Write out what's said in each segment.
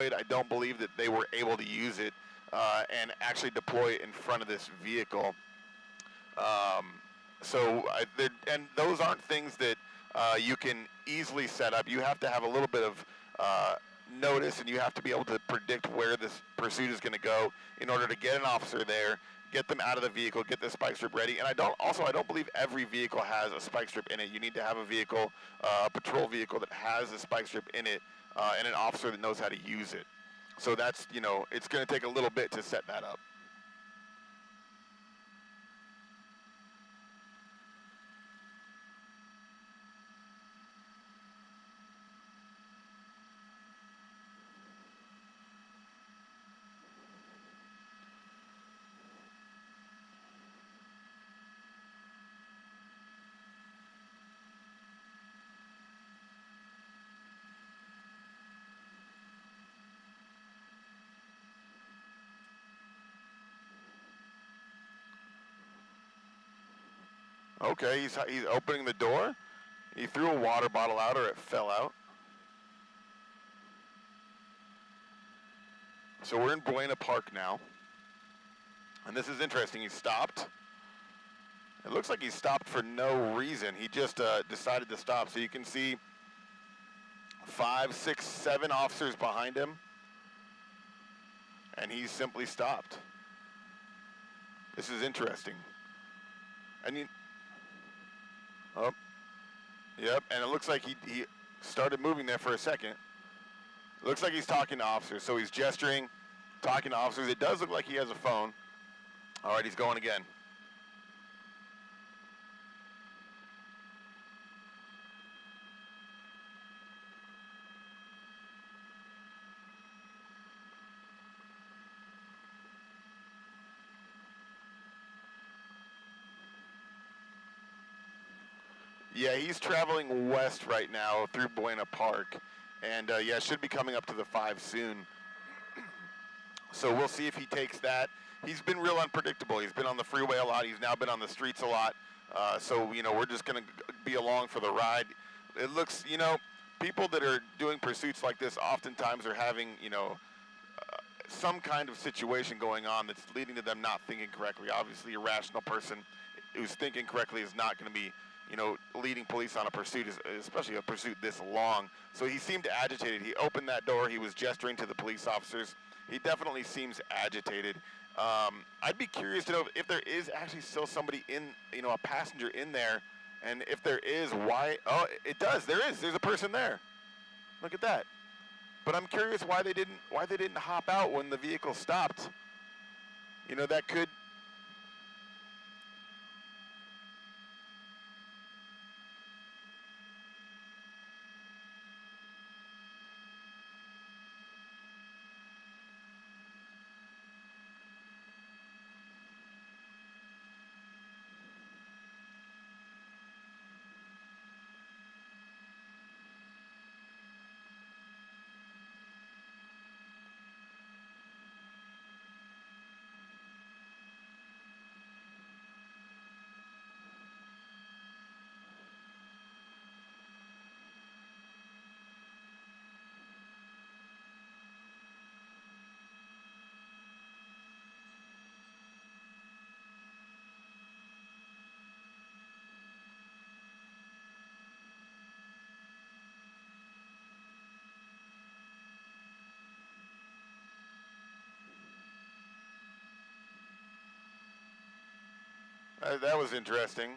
I don't believe that they were able to use it and actually deploy it in front of this vehicle. Um, and those aren't things that you can easily set up. You have to have a little bit of notice, and you have to be able to predict where this pursuit is going to go in order to get an officer there, get them out of the vehicle, get the spike strip ready. And I don't believe every vehicle has a spike strip in it. You need to have a vehicle, a patrol vehicle that has a spike strip in it, and an officer that knows how to use it. So that's, it's going to take a little bit to set that up. Okay, he's opening the door. He threw a water bottle out, or it fell out. So we're in Buena Park now. And this is interesting. He stopped. It looks like he stopped for no reason. He just decided to stop. So you can see 5, 6, 7 officers behind him. And he simply stopped. This is interesting. And oh, yep. And it looks like he started moving there for a second. It looks like he's talking to officers. So he's gesturing, talking to officers. It does look like he has a phone. All right, he's going again. Yeah, he's traveling west right now through Buena Park. And, yeah, should be coming up to the 5 soon. So we'll see if he takes that. He's been real unpredictable. He's been on the freeway a lot. He's now been on the streets a lot. So, we're just going to be along for the ride. It looks, people that are doing pursuits like this oftentimes are having, some kind of situation going on that's leading to them not thinking correctly. Obviously, a rational person who's thinking correctly is not going to be, leading police on a pursuit, especially a pursuit this long. So he seemed agitated. He opened that door. He was gesturing to the police officers. He definitely seems agitated. I'd be curious to know if there is actually still somebody in, a passenger in there, and if there is, why? Oh, it does. There is. There's a person there. Look at that. But I'm curious why they didn't hop out when the vehicle stopped. That could. That was interesting.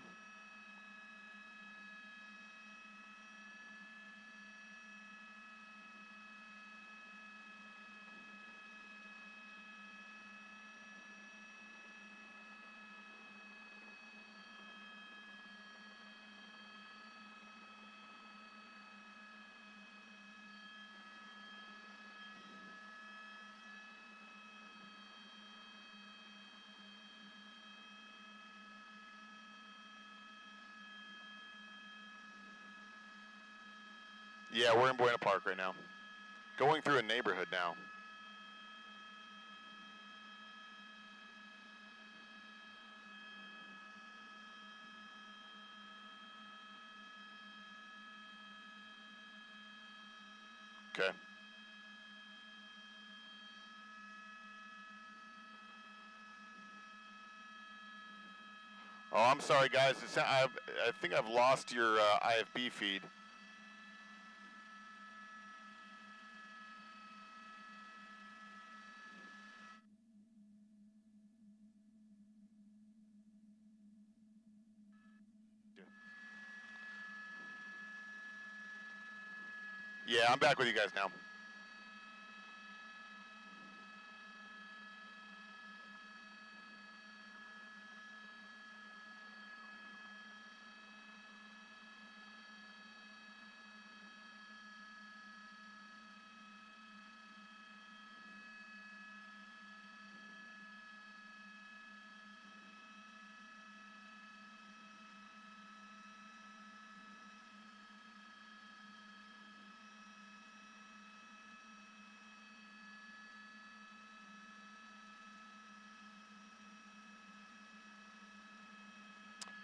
Yeah, we're in Buena Park right now. Going through a neighborhood now. Okay. Oh, I'm sorry, guys. I think I've lost your IFB feed. Yeah, I'm back with you guys now.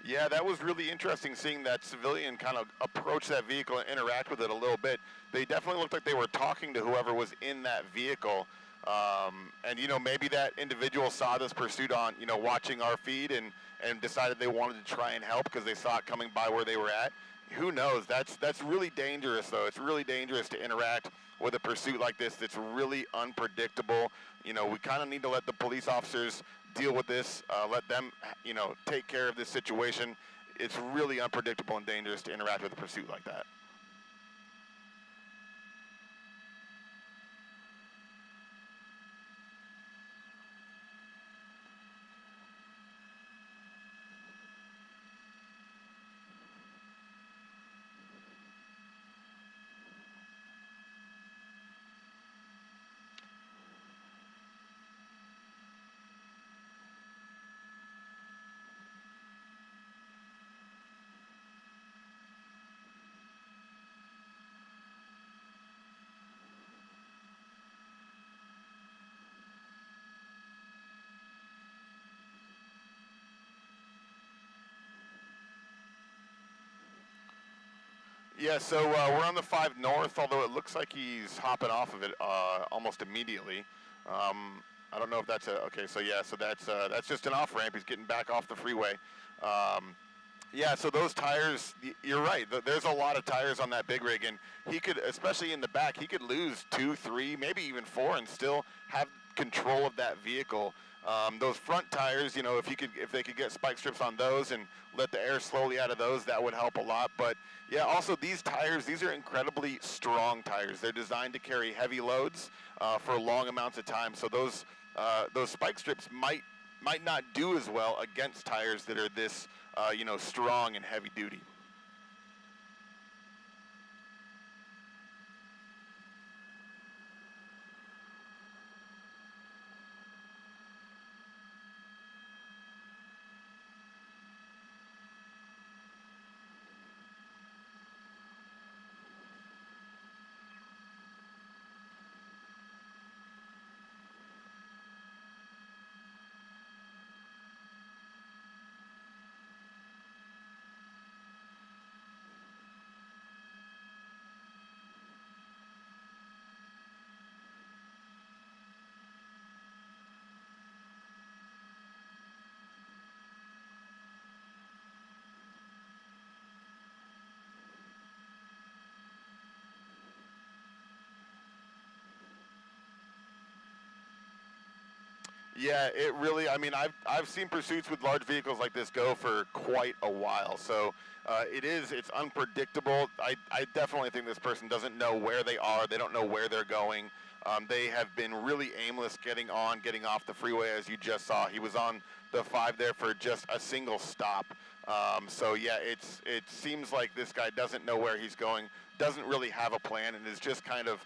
Yeah, that was really interesting seeing that civilian kind of approach that vehicle and interact with it a little bit. They definitely looked like they were talking to whoever was in that vehicle. And, maybe that individual saw this pursuit on, watching our feed and decided they wanted to try and help because they saw it coming by where they were at. Who knows? That's really dangerous, though. It's really dangerous to interact with a pursuit like this that's really unpredictable. We kind of need to let the police officers deal with this, let them, take care of this situation. It's really unpredictable and dangerous to interact with a pursuit like that. Yeah, so we're on the 5 North, although it looks like he's hopping off of it almost immediately. I don't know if that's okay. So yeah, so that's just an off ramp. He's getting back off the freeway. Yeah, so those tires, you're right. There's a lot of tires on that big rig, and he could, especially in the back, he could lose 2, 3, maybe even 4, and still have control of that vehicle. Those front tires, if they could get spike strips on those and let the air slowly out of those, that would help a lot. But yeah, also these tires, these are incredibly strong tires. They're designed to carry heavy loads for long amounts of time. So those spike strips might not do as well against tires that are this strong and heavy duty. Yeah, it really. I mean, I've seen pursuits with large vehicles like this go for quite a while. So it's unpredictable. I definitely think this person doesn't know where they are. They don't know where they're going. They have been really aimless getting on, getting off the freeway, as you just saw. He was on the 5 there for just a single stop. So yeah, it seems like this guy doesn't know where he's going, doesn't really have a plan, and is just kind of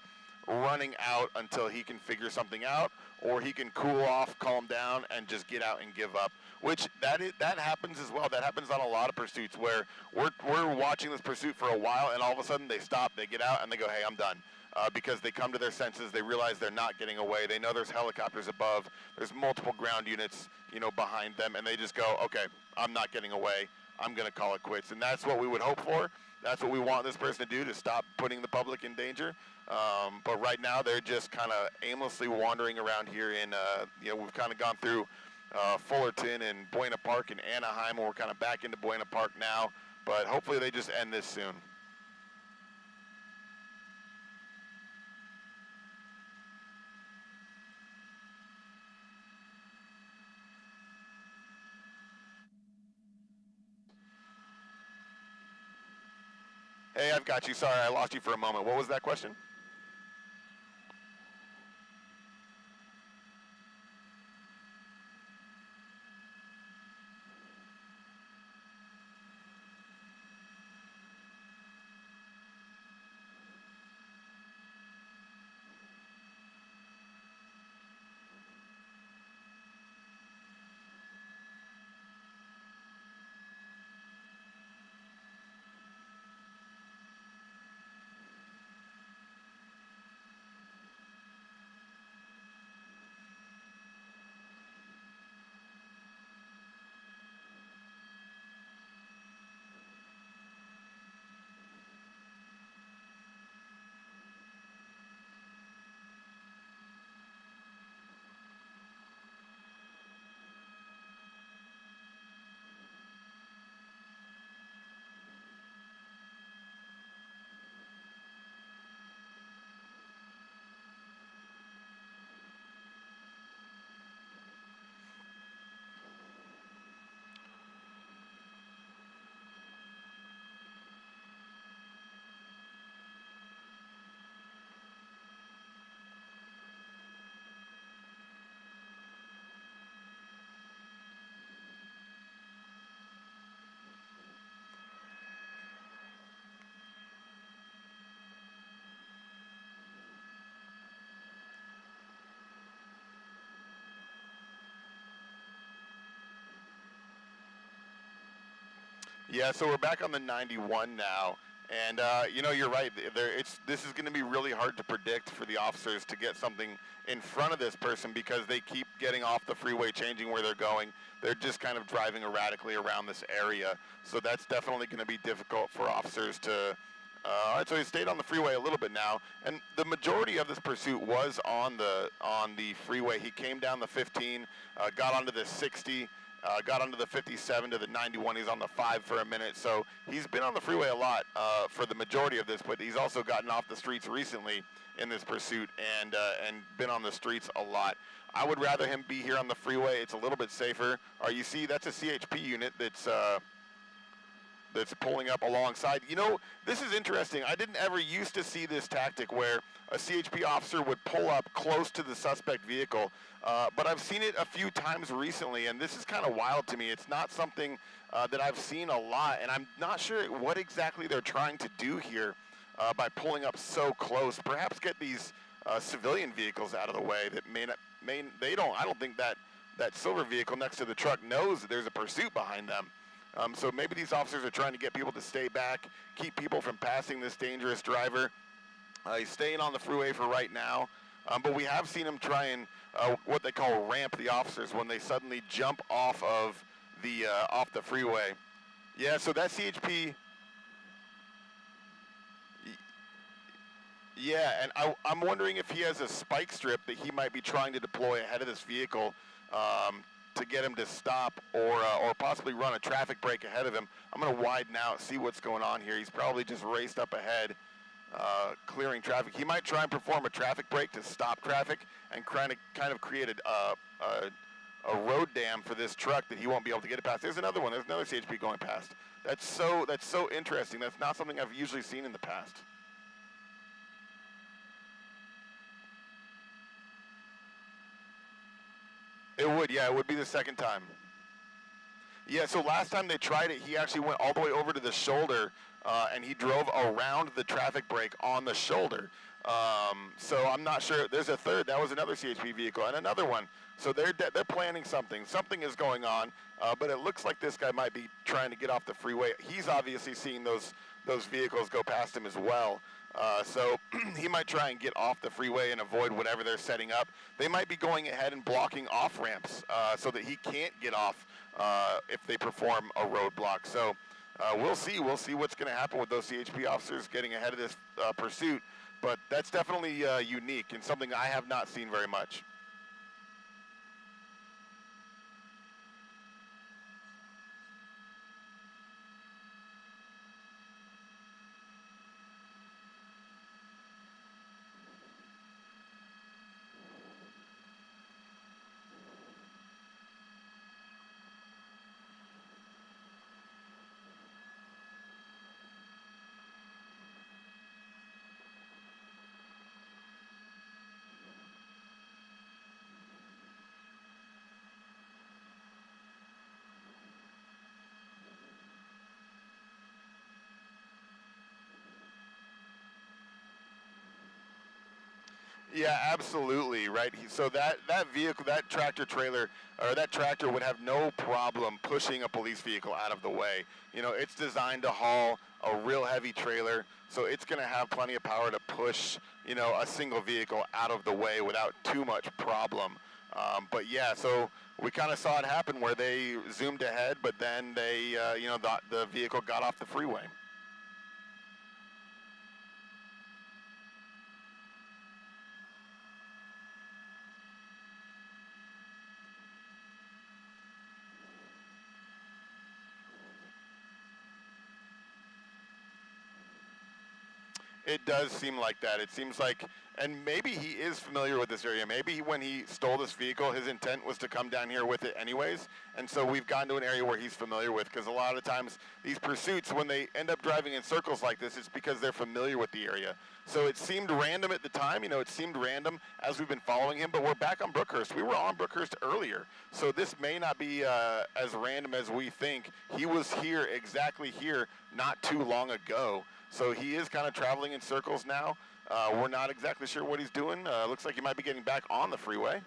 running out until he can figure something out, or he can cool off, calm down, and just get out and give up. Which that happens as well. That happens on a lot of pursuits where we're watching this pursuit for a while, and all of a sudden they stop, they get out, and they go, "Hey, I'm done." Because they come to their senses, they realize they're not getting away. They know there's helicopters above, there's multiple ground units, behind them, and they just go, "Okay, I'm not getting away. I'm going to call it quits." And that's what we would hope for. That's what we want this person to do, to stop putting the public in danger. But right now, they're just kind of aimlessly wandering around here. We've kind of gone through Fullerton and Buena Park and Anaheim. We're kind of back into Buena Park now, but hopefully they just end this soon. Hey, I've got you. Sorry, I lost you for a moment. What was that question? Yeah, so we're back on the 91 now, and you're right. This is going to be really hard to predict for the officers to get something in front of this person because they keep getting off the freeway, changing where they're going. They're just kind of driving erratically around this area, so that's definitely going to be difficult for officers to. All right, so he stayed on the freeway a little bit now, and the majority of this pursuit was on the freeway. He came down the 15, got onto the 60. Got onto the 57 to the 91. He's on the 5 for a minute. So he's been on the freeway a lot for the majority of this, but he's also gotten off the streets recently in this pursuit and been on the streets a lot. I would rather him be here on the freeway. It's a little bit safer. You see, that's a CHP unit that's pulling up alongside. This is interesting. I didn't ever used to see this tactic where a CHP officer would pull up close to the suspect vehicle, but I've seen it a few times recently, and this is kind of wild to me. It's not something that I've seen a lot, and I'm not sure what exactly they're trying to do here by pulling up so close. Perhaps get these civilian vehicles out of the way that I don't think that silver vehicle next to the truck knows that there's a pursuit behind them. So maybe these officers are trying to get people to stay back, keep people from passing this dangerous driver. He's staying on the freeway for right now, but we have seen him try and what they call ramp the officers when they suddenly jump off of the freeway. Yeah, so that CHP. Yeah, and I'm wondering if he has a spike strip that he might be trying to deploy ahead of this vehicle to get him to stop or possibly run a traffic brake ahead of him. I'm going to widen out, see what's going on here. He's probably just raced up ahead, clearing traffic. He might try and perform a traffic brake to stop traffic and kind of create a road dam for this truck that he won't be able to get it past. There's another one. There's another CHP going past. That's so interesting. That's not something I've usually seen in the past. It would, yeah, it would be the second time. Yeah, so last time they tried it, he actually went all the way over to the shoulder, and he drove around the traffic brake on the shoulder. So I'm not sure. There's a third. That was another CHP vehicle and another one. So they're planning something. Something is going on, but it looks like this guy might be trying to get off the freeway. He's obviously seeing those vehicles go past him as well. So he might try and get off the freeway and avoid whatever they're setting up. They might be going ahead and blocking off ramps so that he can't get off if they perform a roadblock. So we'll see. We'll see what's going to happen with those CHP officers getting ahead of this pursuit. But that's definitely unique and something I have not seen very much. Yeah, absolutely, right. So that vehicle, that tractor trailer, or that tractor would have no problem pushing a police vehicle out of the way. You know, it's designed to haul a real heavy trailer, so it's going to have plenty of power to push, you know, a single vehicle out of the way without too much problem. But yeah, so we kind of saw it happen where they zoomed ahead, but then they, you know, the vehicle got off the freeway. It does seem like that. It seems like, and maybe he is familiar with this area. Maybe when he stole this vehicle, his intent was to come down here with it anyways. And so we've gotten to an area where he's familiar with, because a lot of times these pursuits, when they end up driving in circles like this, it's because they're familiar with the area. So it seemed random at the time. You know, it seemed random as we've been following him, but we're back on Brookhurst. We were on Brookhurst earlier. So this may not be as random as we think. He was here, exactly here, not too long ago. So he is kind of traveling in circles now. We're not exactly sure what he's doing. Looks like he might be getting back on the freeway.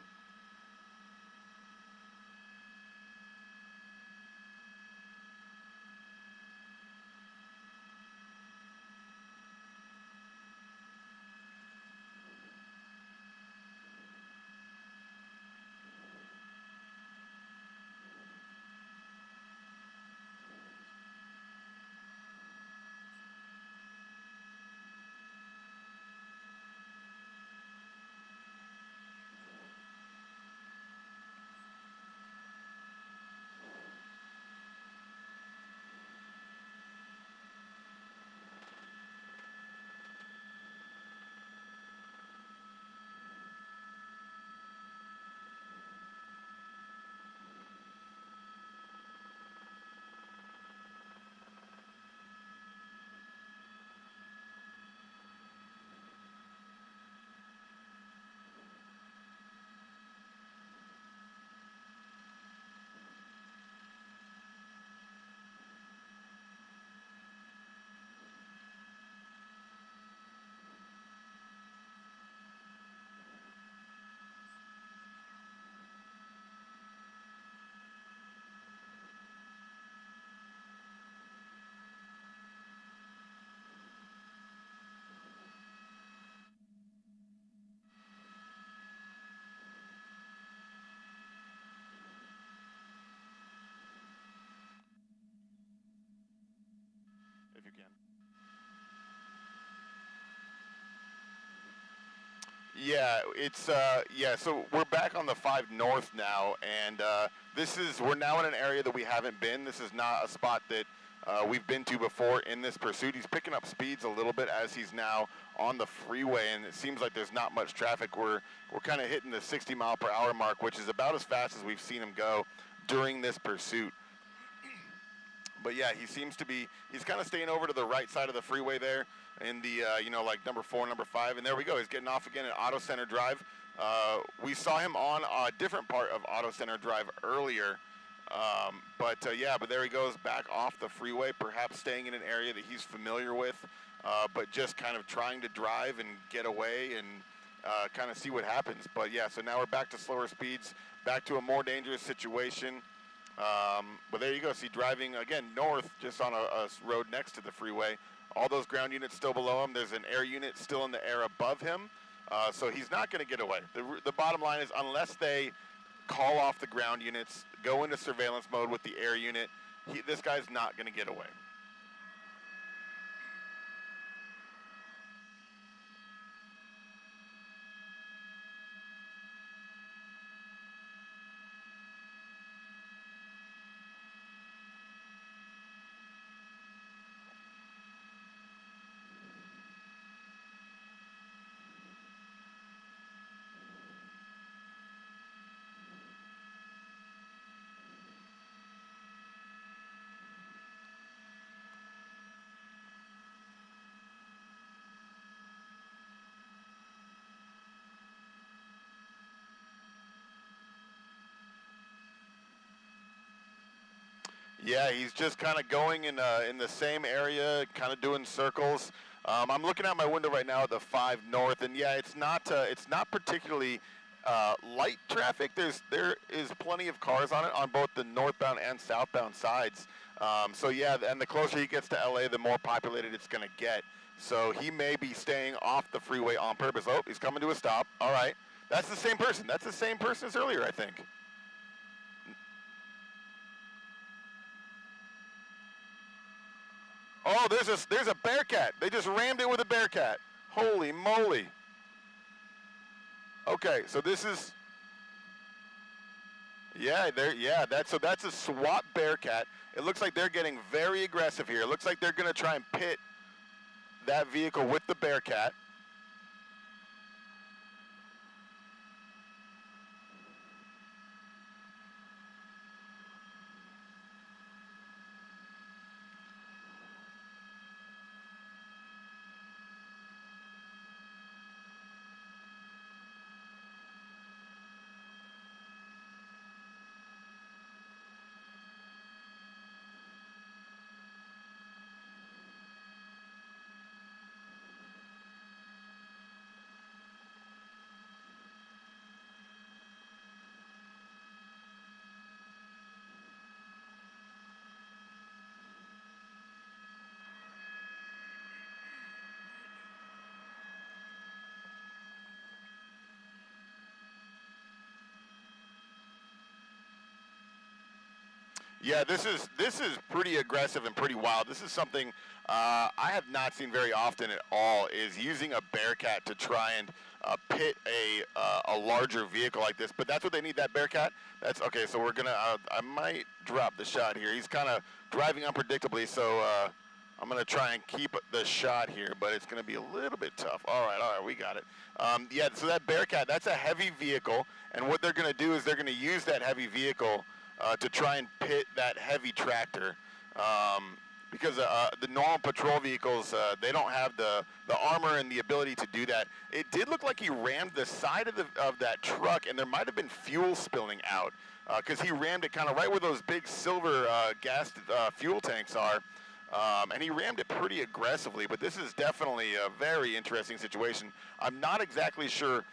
If you can. Yeah, it's yeah. So we're back on the 5 North now, and we're now in an area that we haven't been. This is not a spot that we've been to before in this pursuit. He's picking up speeds a little bit as he's now on the freeway, and it seems like there's not much traffic. We're kind of hitting the 60 mile per hour mark, which is about as fast as we've seen him go during this pursuit. But yeah, he seems to be, he's kind of staying over to the right side of the freeway there in the, you know, like number 4, number 5. And there we go. He's getting off again at Auto Center Drive. We saw him on a different part of Auto Center Drive earlier. Yeah, but there he goes back off the freeway, perhaps staying in an area that he's familiar with, but just kind of trying to drive and get away and kind of see what happens. But yeah, so now we're back to slower speeds, back to a more dangerous situation. But there you go. See, driving again north, just on a road next to the freeway. All those ground units still below him. There's an air unit still in the air above him. So he's not going to get away. The bottom line is, unless they call off the ground units, go into surveillance mode with the air unit, this guy's not going to get away. Yeah, he's just kind of going in the same area, kind of doing circles. I'm looking out my window right now at the 5 North, and yeah, it's not particularly light traffic. There is plenty of cars on it on both the northbound and southbound sides. So yeah, and the closer he gets to LA, the more populated it's going to get. So he may be staying off the freeway on purpose. Oh, he's coming to a stop. All right, that's the same person. That's the same person as earlier, I think. Oh, there's a Bearcat. They just rammed it with a Bearcat. Holy moly. Okay, so this is that's a SWAT Bearcat. It looks like they're getting very aggressive here. It looks like they're going to try and pit that vehicle with the Bearcat. Yeah, this is pretty aggressive and pretty wild. This is something I have not seen very often at all. Is using a Bearcat to try and pit a larger vehicle like this. But that's what they need. That Bearcat. That's okay. So we're gonna. I might drop the shot here. He's kind of driving unpredictably. So I'm gonna try and keep the shot here, but it's gonna be a little bit tough. All right, we got it. Yeah. So that Bearcat. That's a heavy vehicle, and what they're gonna do is they're gonna use that heavy vehicle to try and pit that heavy tractor, because the normal patrol vehicles, they don't have the armor and the ability to do that. It did look like he rammed the side of that truck, and there might have been fuel spilling out, because he rammed it kind of right where those big silver gas fuel tanks are. And he rammed it pretty aggressively, but this is definitely a very interesting situation. I'm not exactly sure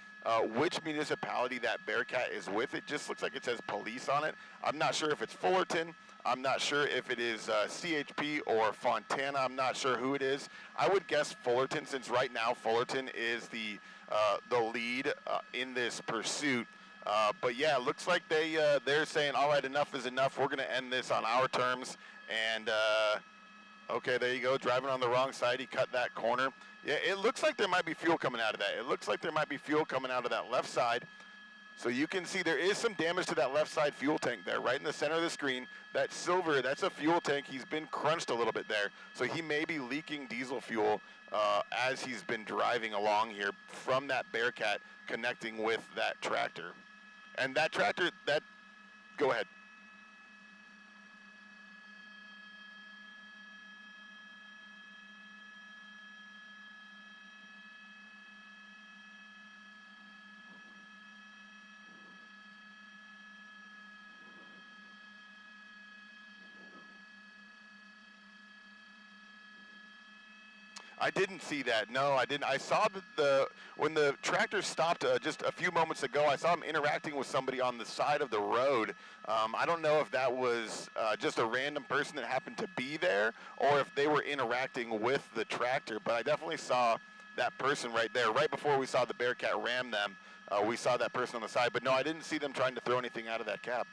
which municipality that Bearcat is with. It just looks like it says police on it. I'm not sure if it's Fullerton. I'm not sure if it is CHP or Fontana. I'm not sure who it is. I would guess Fullerton, since right now Fullerton is the lead in this pursuit. But yeah, it looks like they're saying, all right, enough is enough. We're going to end this on our terms. And okay, there you go, driving on the wrong side. He cut that corner. Yeah, it looks like there might be fuel coming out of that. It looks like there might be fuel coming out of that left side. So you can see there is some damage to that left side fuel tank there, right in the center of the screen. That silver, that's a fuel tank. He's been crunched a little bit there. So he may be leaking diesel fuel as he's been driving along here from that Bearcat connecting with that tractor. And that tractor, go ahead. I didn't see that. No, I didn't. I saw when the tractor stopped just a few moments ago, I saw him interacting with somebody on the side of the road. I don't know if that was just a random person that happened to be there or if they were interacting with the tractor, but I definitely saw that person right there. Right before we saw the Bearcat ram them, we saw that person on the side. But no, I didn't see them trying to throw anything out of that cab.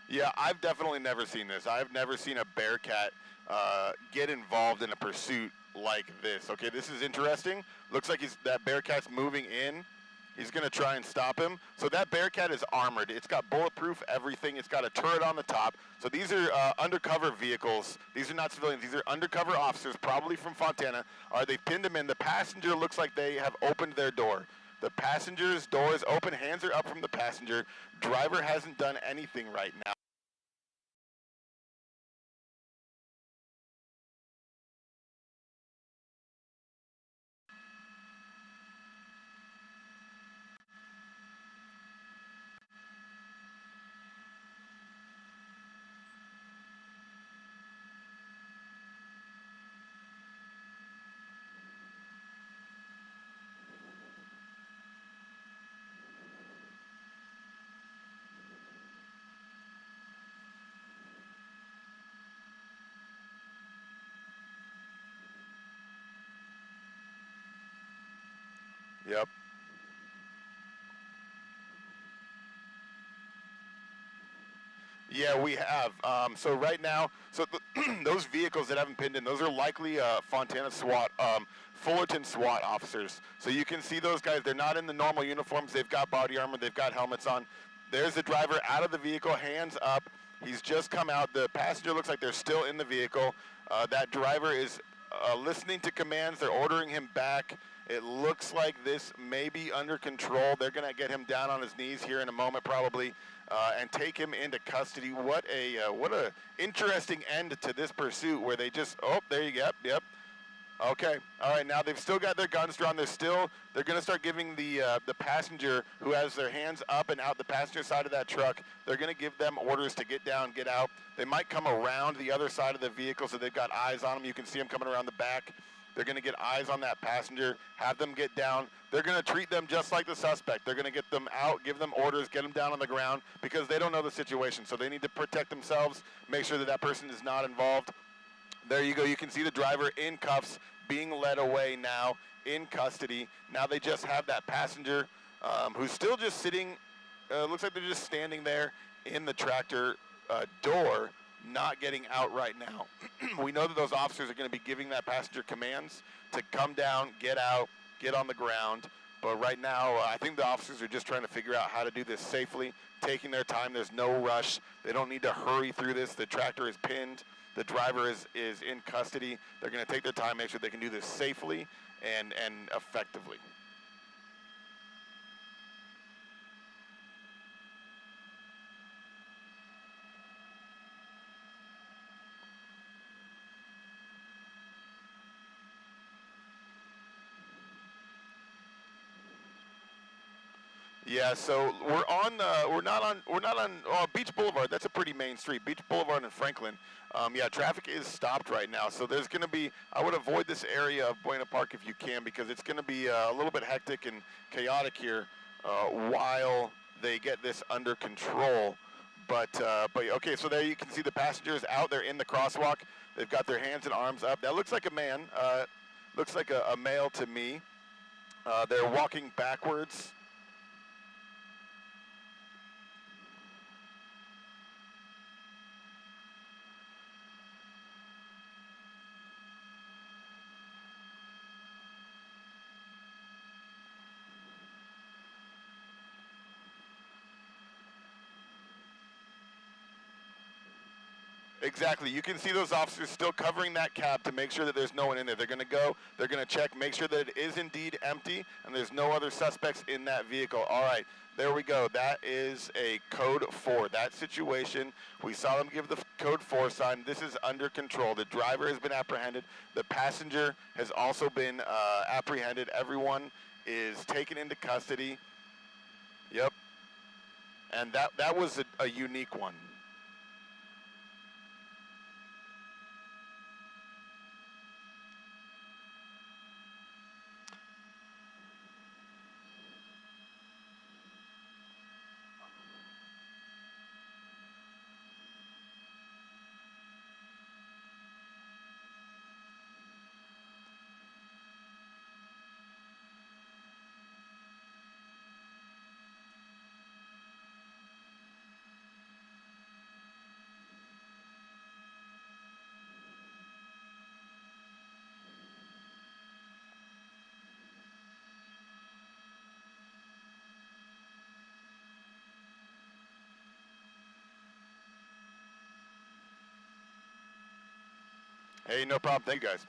Yeah, I've definitely never seen this. I've never seen a bearcat get involved in a pursuit like this. Okay, this is interesting. Looks like that bearcat's moving in. He's going to try and stop him. So that bearcat is armored. It's got bulletproof everything. It's got a turret on the top. So these are undercover vehicles. These are not civilians. These are undercover officers, probably from Fontana. They pinned him in. The passenger looks like they have opened their door. The passenger's door is open. Hands are up from the passenger. Driver hasn't done anything right now. Yep. Yeah, we have. So right now, those vehicles that haven't pinned in, those are likely Fontana SWAT, Fullerton SWAT officers. So you can see those guys. They're not in the normal uniforms. They've got body armor. They've got helmets on. There's the driver out of the vehicle, hands up. He's just come out. The passenger looks like they're still in the vehicle. That driver is listening to commands. They're ordering him back. It looks like this may be under control. They're going to get him down on his knees here in a moment, probably, and take him into custody. What a interesting end to this pursuit, where they just there you go. Yep. Okay. All right. Now they've still got their guns drawn. They're going to start giving the passenger who has their hands up and out the passenger side of that truck. They're going to give them orders to get down, get out. They might come around the other side of the vehicle, so they've got eyes on them. You can see them coming around the back. They're going to get eyes on that passenger, have them get down. They're going to treat them just like the suspect. They're going to get them out, give them orders, get them down on the ground, because they don't know the situation. So they need to protect themselves, make sure that that person is not involved. There you go. You can see the driver in cuffs, being led away now, in custody. Now they just have that passenger who's still just sitting, looks like they're just standing there in the tractor door, not getting out right now. We know that those officers are going to be giving that passenger commands to come down, get out, get on the ground. But right now, I think the officers are just trying to figure out how to do this safely, taking their time. There's no rush. They don't need to hurry through this. The tractor is pinned. The driver is in custody. They're going to take their time, make sure they can do this safely and effectively. Yeah, so we're not on Beach Boulevard. That's a pretty main street. Beach Boulevard in Franklin. Yeah, traffic is stopped right now. So there's going to be, I would avoid this area of Buena Park if you can, because it's going to be a little bit hectic and chaotic here while they get this under control. But okay, so there you can see the passengers out there in the crosswalk. They've got their hands and arms up. That looks like a man. Looks like a male to me. They're walking backwards. Exactly. You can see those officers still covering that cab to make sure that there's no one in there. They're going to go, they're going to check, make sure that it is indeed empty, and there's no other suspects in that vehicle. All right, there we go. That is a code 4. That situation, we saw them give the code 4 sign. This is under control. The driver has been apprehended. The passenger has also been apprehended. Everyone is taken into custody. Yep. And that was a unique one. Hey, no problem. Thank you, guys.